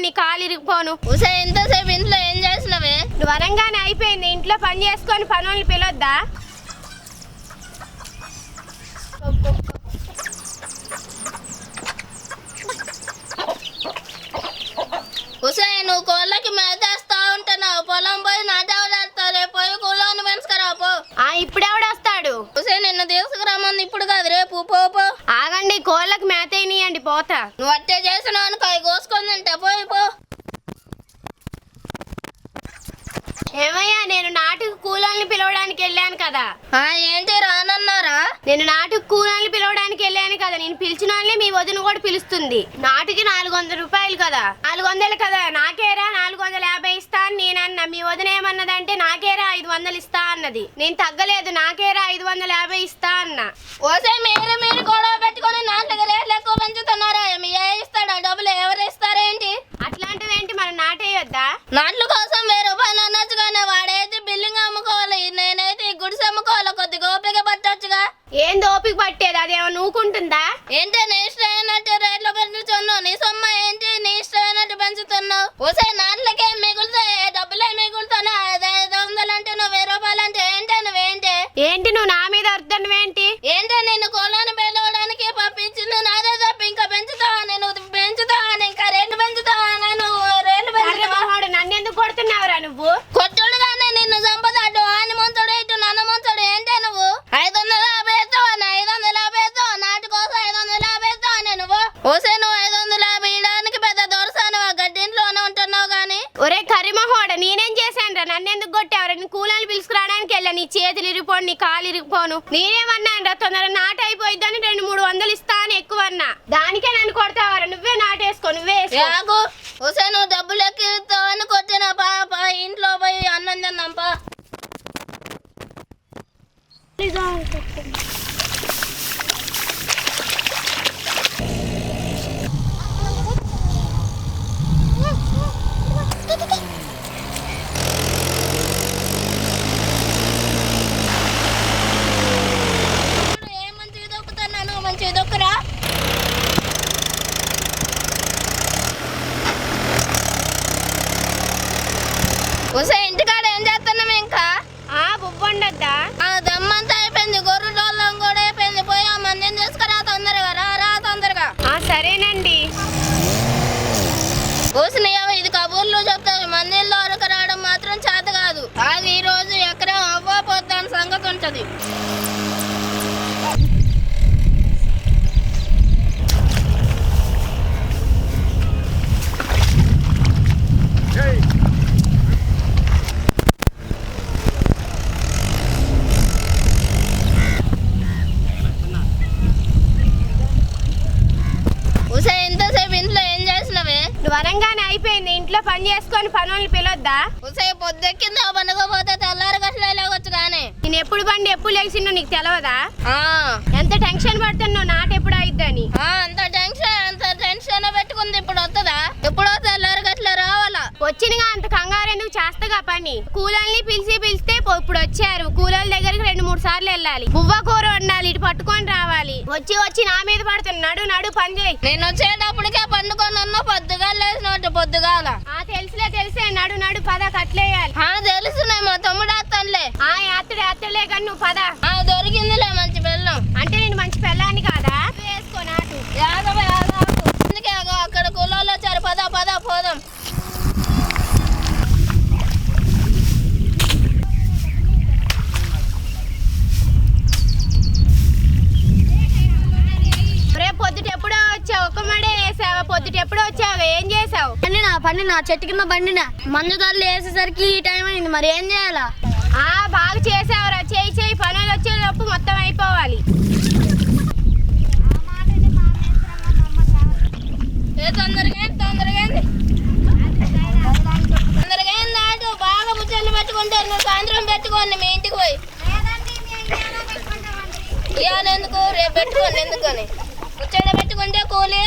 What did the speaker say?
నీ కాలు ఇరిగిపోను. ఎంతసేపు ఇంట్లో ఏం చేసినవే? నువ్వు అనగానే అయిపోయింది. ఇంట్లో పని చేసుకొని పనులు పిలవద్దా? నువ్వు కోళ్ళకి మేతేస్తా ఉంటున్నావు, పొలం పోయి నాటేస్తావు, పోయి కూలోని పెంచుకరాపో. ఇప్పుడెవడొస్తాడు? నిన్ను తీసుకురామంది ఇప్పుడు కాదు, రేపు పో. ఆగండి, కోళ్ళకి మేత వేయనియండి, పోతా. నువ్వు అట్టే చేసినావు అనుకో, కోసుకొని తింటా, పోయి పో. ఏమయ్యా, నేను నాటుకు కూలోల్ని పిలవడానికి వెళ్ళాను కదా. ఏంటి రానన్నారా? నేను నాటుకు కూలోల్ని పిలవడానికి వెళ్ళాను కదా. నేను పిలిచిన వాళ్ళని మీ వదిన కూడా పిలుస్తుంది. నాటుకి 400 రూపాయలు కదా. 400 కదా, నాకేరా 450 ఇస్తా అని నేనన్నా. మీ వదిన ఏమన్నదంటే నాకేరా 500 ఇస్తా అన్నది. నేను తగ్గలేదు, నాకేరా 550 ఇస్తా అన్నా. మీరు గొడవ పెట్టుకొని నాట్లకి రేట్లు ఎక్కువ పెంచుతున్నారా? ఏ ఇస్తాడా డబ్బులు? ఎవరు ఇస్తారేంటి? అట్లాంటివి ఏంటి, మనం నాటేయొద్దా? నాట్లు కోసం 1000 రూపాయలు అనొచ్చుగానే. వాడైతే బిల్డింగ్ అమ్ముకోవాలి, నేనైతే ఈ గుడిసె అమ్ముకోవాలి. కొద్దిగా ఓపిక పట్టొచ్చుగా. ఏం ఓపిక పట్టేది? అదేమో నూకుంటుందా ఏంటి? నీ ఇష్టమైనట్టు రేట్లు పెంచుతున్నావు. నీ సొమ్మ ఏంటి? నీ ఇష్టమైనట్టు పెంచుతున్నావు. నాట్లకే మిగులుతాయి, డబ్బులే మిగులుతున్నా. 500 అంటే నువ్వు 1000 రూపాయలు అంటే ఏంటి? నువ్వేంటి ఏంటి నువ్వు నా మీద అర్థమేంటి? ఏంటి? నిన్ను కోలాన్ని పిలవడానికి పంపించింది నాదే తప్ప. ఇంకా పెంచుతావా? నేను పెంచుతావా? ఇంకా రేట్లు పెంచుతావా? నువ్వు రేట్లు పెంచుతావా? నన్ను ఎందుకు కొడుతున్నావురా నువ్వు? కొట్టుడుగానే నిన్ను చంపదాడు. ఆయన ముంచడు, ఇటు నన్ను ముంచడు. ఏంటే నువ్వు? 550 ఎత్తావా? 550 ఎత్తావా? నాటి కోసం 550 ఎత్తావా? నువ్వు నువ్వు 550 ఇయడానికి పెద్ద దొరసాను. గడ్డింట్లోనే ఉంటున్నావు గానీ. ఒరే కరిమహోడ, నేనేం చేశాను రా? నన్ను ఎందుకు కొట్టావురా? నీ కూలీలు పిలుచుకురావడానికి వెళ్ళా. నీ చేతులు ఇరిగిపోను, నీ కాలు ఇరిగిపోను. నేనేమన్నాను రా? తొందరగా నాటు అయిపోయిద్దని 200-300 ఇస్తా అని ఎక్కువ అన్నా. దానికే నన్ను కొడతావరా? నువ్వే నాటేసుకో, నువ్వే యాగు. నువ్వు డబ్బులు ఎక్కిస్తావని కొట్టిన పాప. ఇంట్లో పోయి అన్నం తిందాంపా. మంచిగా దొక్కరా. ఇంటికాడ ఏం చేస్తున్నావు? ఇంకా బువ్వండద్దా? దమ్మంతా అయిపోయింది, గొర్రె డోళ్ళం కూడా అయిపోయింది. పోయి ఆ మందిని తీసుకురా తొందరగా. రా తొందరగా. సరేనండి. ఇది కబూర్లు చెప్తావు, మందిలో వరకు రావడం మాత్రం చేత కాదు. అది ఈ రోజు ఎకరం అవ్వపోద్దాని సంగతి ఉంటది. ఎంతసేపు ఇంట్లో ఏం చేసినవే? నువ్వు అనగానే అయిపోయింది. ఇంట్లో పని చేసుకొని పనులు పిలవద్దా? పొద్దుకింద పండుగపోతే తెల్లారి గట్ల లేవచ్చు గానీ. నేను ఎప్పుడు బండి ఎప్పుడు లేచిండో నీకు తెలవదా? ఎంత టెన్షన్ పడుతున్నావు నాటు ఎప్పుడు అయిద్దని. అంత టెన్షన్ పెట్టుకుంది. ఇప్పుడు వస్తుందా? ఎప్పుడో తెల్లారి గట్ల రావాలా? వచ్చినగా అంత కంగారు ఎందుకు చేస్తగా పని? కూలల్ని పిలిస్తే ఇప్పుడు వచ్చారు. కూలల దగ్గరికి 2-3 సార్లు వెళ్ళాలి. బువ్వ కూర వండాలి, ఇటు పట్టుకొని రావాలి. వచ్చి నా మీద పడుతున్నాడు. నడు పని చేయి. నేను వచ్చేటప్పటికే పండుకొని ఉన్నా. పొద్దుగా లేచినట్టు పొద్దుగాల. తెలిసే. నడు పద కట్లేయాలి. తెలుసునే, మా తమ్ముడు అత్తలే. అత్తలే కానీ నువ్వు పద. దొరికిందిలే మంచి బెల్లం. అంటే నేను మంచి పెళ్ళాన్ని కాదా? వేసుకో నాటు. అందుకే అక్కడ కులాలు వచ్చారు. పద పోదాం. పొద్దుటెప్పుడో వచ్చావు, ఒక్క మడే వేసావా? పొద్దుటెప్పుడో వచ్చావు, ఏం చేసావు? పండినా చెట్టు కింద పండినా. మందు తల్లి వేసేసరికి ఈ టైం అయింది. మరి ఏం చేయాలా? బాగా చేసావురా. చేయి పనులు వచ్చేటప్పుడు మొత్తం అయిపోవాలి. తొందరగా నాటు. బాగా ముచ్చట్లు పెట్టుకుంటే నువ్వు సాయంత్రం పెట్టుకోండి మీ ఇంటికి పోయి. ఇవాళ ఎందుకు? రేపు పెట్టుకోండి. ఎందుకని ముచ్చట పెట్టుకుంటే కూలి